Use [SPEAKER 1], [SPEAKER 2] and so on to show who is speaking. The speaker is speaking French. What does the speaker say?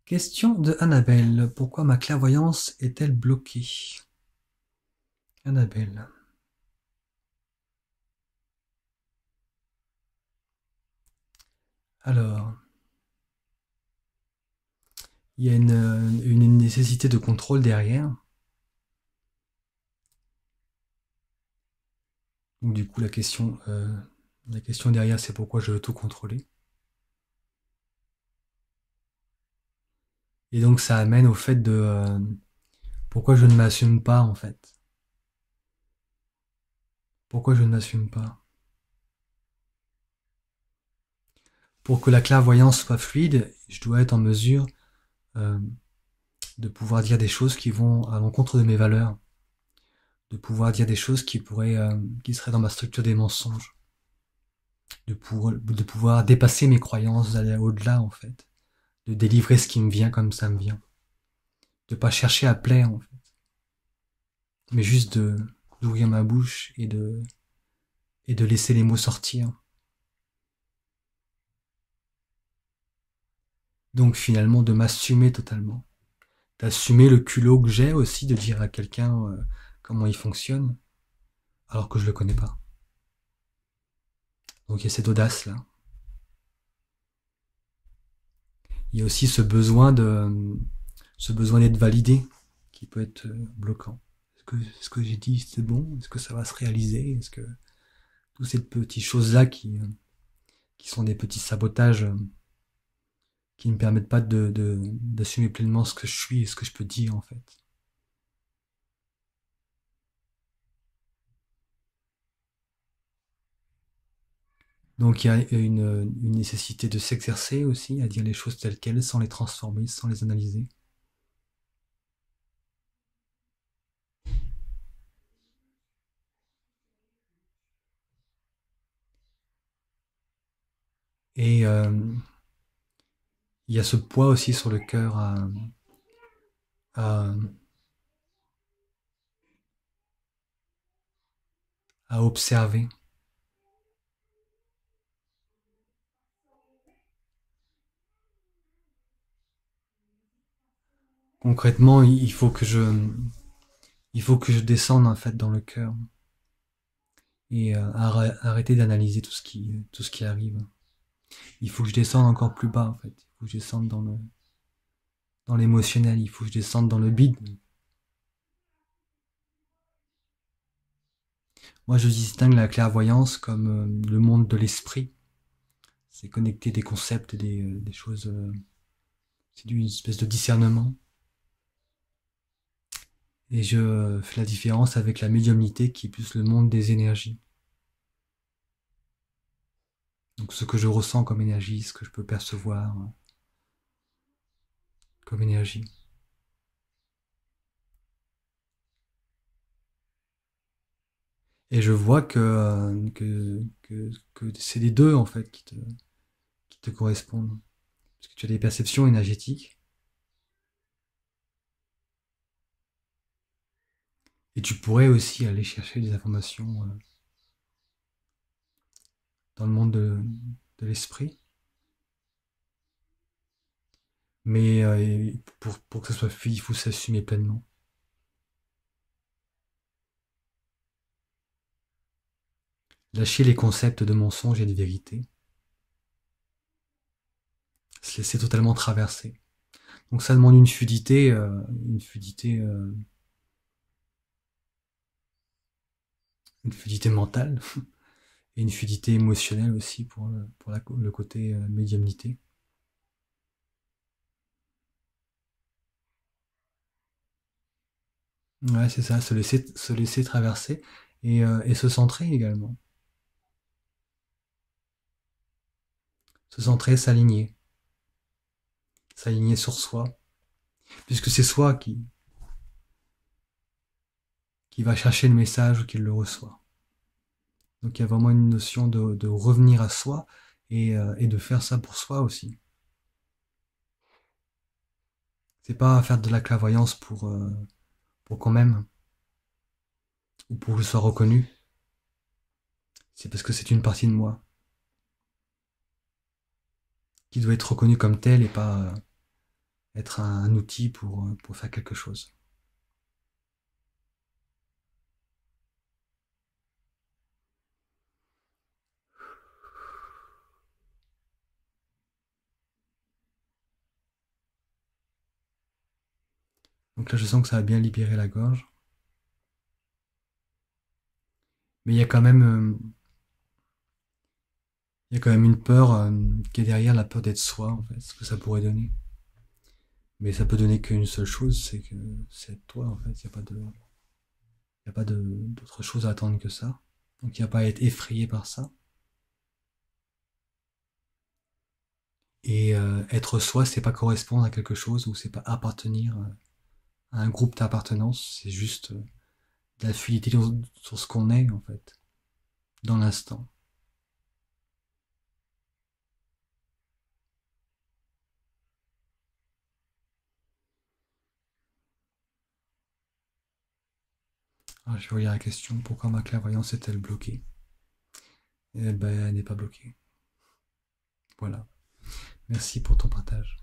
[SPEAKER 1] Question de Annabelle. Pourquoi ma clairvoyance est-elle bloquée? Annabelle. Alors, il y a une nécessité de contrôle derrière. Donc du coup, la question derrière, c'est pourquoi je veux tout contrôler. Et donc ça amène au fait de pourquoi je ne m'assume pas en fait. Pourquoi je ne m'assume pas? Pour que la clairvoyance soit fluide, je dois être en mesure euh, de pouvoir dire des choses qui vont à l'encontre de mes valeurs, de pouvoir dire des choses qui seraient dans ma structure des mensonges, de pouvoir dépasser mes croyances, d'aller au-delà en fait, de délivrer ce qui me vient comme ça me vient, de pas chercher à plaire en fait, mais juste d'ouvrir ma bouche et de laisser les mots sortir. Donc finalement de m'assumer totalement, d'assumer le culot que j'ai aussi de dire à quelqu'un comment il fonctionne alors que je le connais pas. Donc il y a cette audace là. Il y a aussi ce besoin d'être validé qui peut être bloquant. Est-ce que j'ai dit c'est bon? Est-ce que ça va se réaliser? Est-ce que toutes ces petites choses-là qui sont des petits sabotages qui ne me permettent pas d'assumer pleinement ce que je suis et ce que je peux dire en fait. Donc il y a une nécessité de s'exercer aussi à dire les choses telles quelles sans les transformer, sans les analyser. Et il y a ce poids aussi sur le cœur à, à observer. Concrètement, il faut que je descende en fait dans le cœur et arrêter d'analyser tout ce qui arrive. Il faut que je descende encore plus bas en fait. Il faut que je descende dans l'émotionnel. Il faut que je descende dans le bide. Moi, je distingue la clairvoyance comme le monde de l'esprit. C'est connecter des concepts, des choses. C'est une espèce de discernement. Et je fais la différence avec la médiumnité qui est plus le monde des énergies. Donc ce que je ressens comme énergie, ce que je peux percevoir comme énergie. Et je vois que c'est les deux en fait qui te correspondent. Parce que tu as des perceptions énergétiques et tu pourrais aussi aller chercher des informations dans le monde de l'esprit. Mais pour que ça soit fait, il faut s'assumer pleinement. Lâcher les concepts de mensonge et de vérité. Se laisser totalement traverser. Donc ça demande une fluidité mentale et une fluidité émotionnelle aussi pour le côté médiumnité. Ouais, c'est ça, se laisser traverser et se centrer également. Se centrer, s'aligner. S'aligner sur soi. Puisque c'est soi qui va chercher le message ou qui le reçoit. Donc il y a vraiment une notion de revenir à soi et de faire ça pour soi aussi. C'est pas faire de la clairvoyance pour qu'on m'aime ou pour que je sois reconnu. C'est parce que c'est une partie de moi qui doit être reconnue comme telle et pas être un outil pour faire quelque chose. Donc là, je sens que ça va bien libérer la gorge. Mais il y a quand même une peur qui est derrière la peur d'être soi, en fait, ce que ça pourrait donner. Mais ça peut donner qu'une seule chose, c'est que c'est être toi, en fait. Il y a pas d'autre chose à attendre que ça. Donc il n'y a pas à être effrayé par ça. Et être soi, c'est pas correspondre à quelque chose ou c'est pas appartenir à un groupe d'appartenance. C'est juste de la fluidité sur ce qu'on est, en fait, dans l'instant. Alors, je vais relire la question. Pourquoi ma clairvoyance est-elle bloquée? Eh ben, elle n'est pas bloquée. Voilà. Merci pour ton partage.